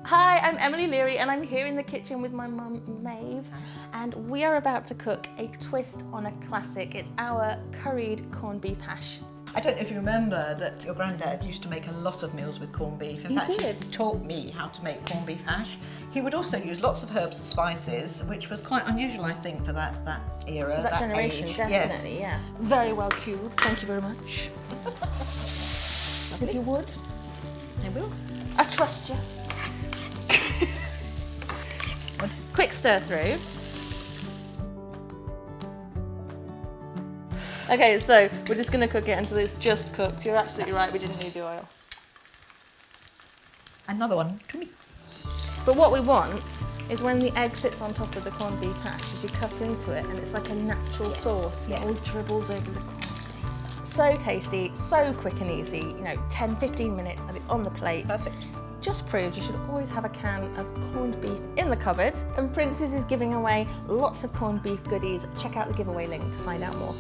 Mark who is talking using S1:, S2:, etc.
S1: Hi, I'm Emily Leary and I'm here in the kitchen with my mum, Maeve, and we are about to cook a twist on a classic. It's our curried corned beef hash.
S2: I don't know if you remember that your granddad used to make a lot of meals with corned beef. In fact, he taught me how to make corned beef hash. He would also use lots of herbs and spices, which was quite unusual, I think, for that era,
S1: that generation,
S2: age.
S1: definitely,
S2: Yes.
S1: yeah. Very well cubed, thank you very much. If you would.
S2: I will.
S1: I trust you. Quick stir through. Okay, so we're just going to cook it until it's just cooked. You're absolutely right, we didn't need the oil.
S2: Another one.
S1: But what we want is when the egg sits on top of the corned beef hash, is you cut into it and it's like a natural sauce.
S2: Yes.
S1: It all dribbles over the corned beef. So tasty, so quick and easy, you know, 10, 15 minutes and it's on the plate.
S2: Perfect.
S1: Just proves you should always have a can of corned beef in the cupboard. And Princess is giving away lots of corned beef goodies. Check out the giveaway link to find out more.